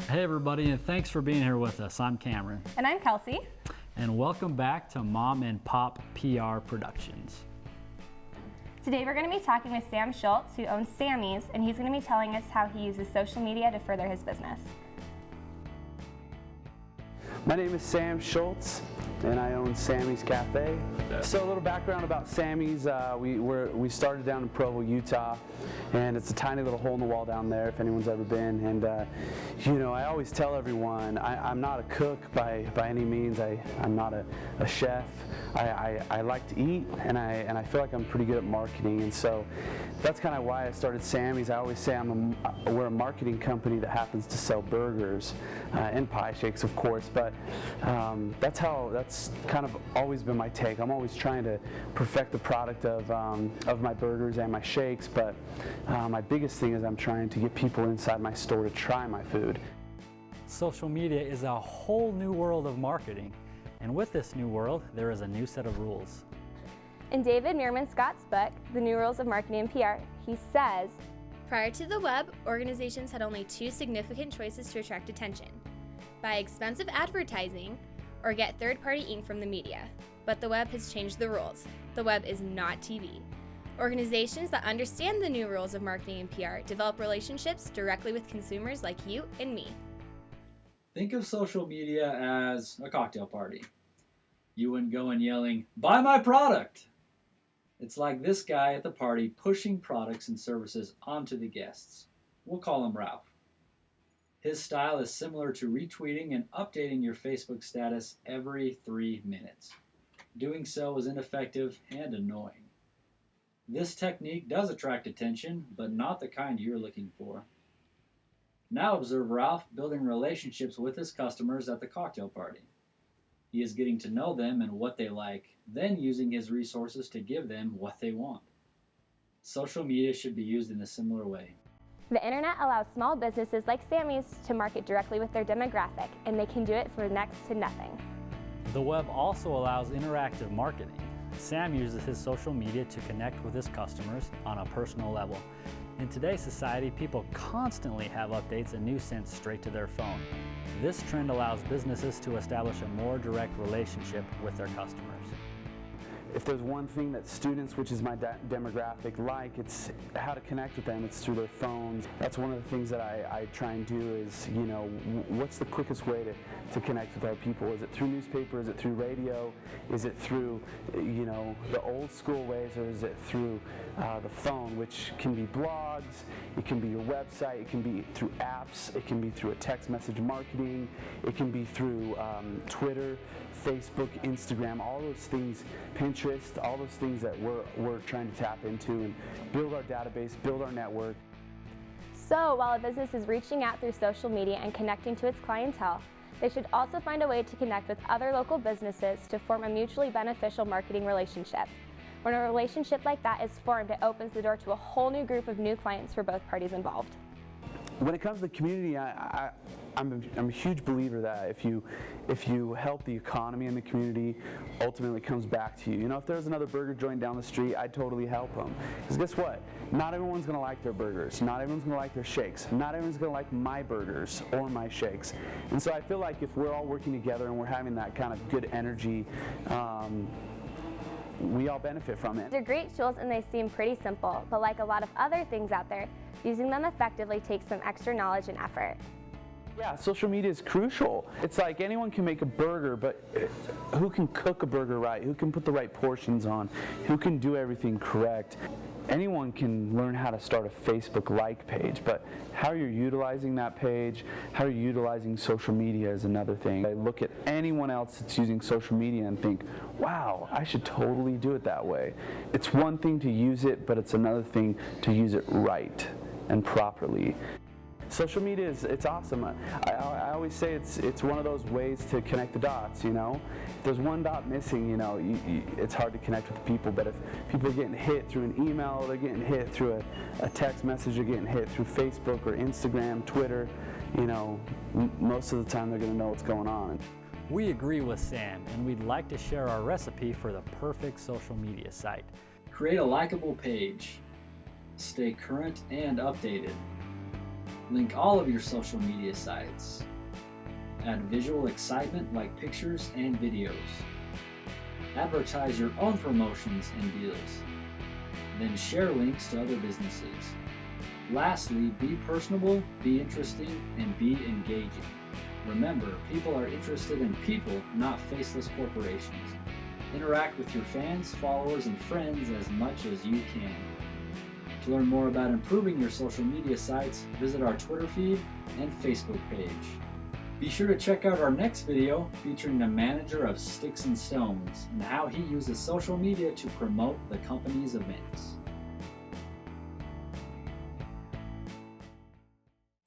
Hey everybody, and thanks for being here with us. I'm Cameron. And I'm Kelsey. And welcome back to Mom and Pop PR Productions. Today we're going to be talking with Sam Schultz, who owns Sammy's, and he's going to be telling us how he uses social media to further his business. My name is Sam Schultz, and I own Sammy's Cafe. So a little background about Sammy's. We started down in Provo, Utah, and it's a tiny little hole in the wall down there if anyone's ever been. And I always tell everyone I'm not a cook by any means. I'm not a chef. I like to eat, and I feel like I'm pretty good at marketing, and so that's kind of why I started Sammy's. I always say we're a marketing company that happens to sell burgers and pie shakes, of course, but that's kind of always been my take. I'm always trying to perfect the product of my burgers and my shakes, but my biggest thing is I'm trying to get people inside my store to try my food. Social media is a whole new world of marketing, and with this new world, there is a new set of rules. In David Meerman Scott's book, The New Rules of Marketing and PR, he says, prior to the web, organizations had only two significant choices to attract attention: buy expensive advertising or get third-party ink from the media. But the web has changed the rules. The web is not TV. Organizations that understand the new rules of marketing and PR develop relationships directly with consumers like you and me. Think of social media as a cocktail party. You wouldn't go in yelling, "Buy my product!" It's like this guy at the party pushing products and services onto the guests. We'll call him Ralph. His style is similar to retweeting and updating your Facebook status every 3 minutes. Doing so is ineffective and annoying. This technique does attract attention, but not the kind you're looking for. Now observe Ralph building relationships with his customers at the cocktail party. He is getting to know them and what they like, then using his resources to give them what they want. Social media should be used in a similar way. the internet allows small businesses like Sammy's to market directly with their demographic, and they can do it for next to nothing. The web also allows interactive marketing. Sam uses his social media to connect with his customers on a personal level. In today's society, people constantly have updates and news sent straight to their phone. This trend allows businesses to establish a more direct relationship with their customers. If there's one thing that students, which is my demographic, like, it's how to connect with them. It's through their phones. That's one of the things that I try and do is, what's the quickest way to connect with our people? Is it through newspaper? Is it through radio? Is it through, the old school ways, or is it through the phone, which can be blogs, it can be your website, it can be through apps, it can be through a text message marketing, it can be through Twitter, Facebook, Instagram, all those things, Pinterest, all those things that we're trying to tap into and build our database, build our network. So while a business is reaching out through social media and connecting to its clientele, they should also find a way to connect with other local businesses to form a mutually beneficial marketing relationship. When a relationship like that is formed, it opens the door to a whole new group of new clients for both parties involved. When it comes to the community, I'm a huge believer that if you help the economy in the community, ultimately it comes back to you. If there's another burger joint down the street, I'd totally help them. Because guess what? Not everyone's going to like their burgers. Not everyone's going to like their shakes. Not everyone's going to like my burgers or my shakes. And so I feel like if we're all working together and we're having that kind of good energy, we all benefit from it. They're great tools and they seem pretty simple, but like a lot of other things out there, using them effectively takes some extra knowledge and effort. Yeah, social media is crucial. It's like anyone can make a burger, but who can cook a burger right? Who can put the right portions on? Who can do everything correct? Anyone can learn how to start a Facebook like page, but how you're utilizing that page, how you're utilizing social media is another thing. I look at anyone else that's using social media and think, wow, I should totally do it that way. It's one thing to use it, but it's another thing to use it right and properly. Social media it's awesome. I always say it's one of those ways to connect the dots. If there's one dot missing, it's hard to connect with people. But if people are getting hit through an email, they're getting hit through a text message, they're getting hit through Facebook or Instagram, Twitter, most of the time they're going to know what's going on. We agree with Sam, and we'd like to share our recipe for the perfect social media site. Create a likable page. Stay current and updated. Link all of your social media sites. Add visual excitement like pictures and videos. Advertise your own promotions and deals. Then share links to other businesses. Lastly, be personable, be interesting, and be engaging. Remember, people are interested in people, not faceless corporations. Interact with your fans, followers, and friends as much as you can. To learn more about improving your social media sites, visit our Twitter feed and Facebook page. Be sure to check out our next video featuring the manager of Sticks and Stones and how he uses social media to promote the company's events.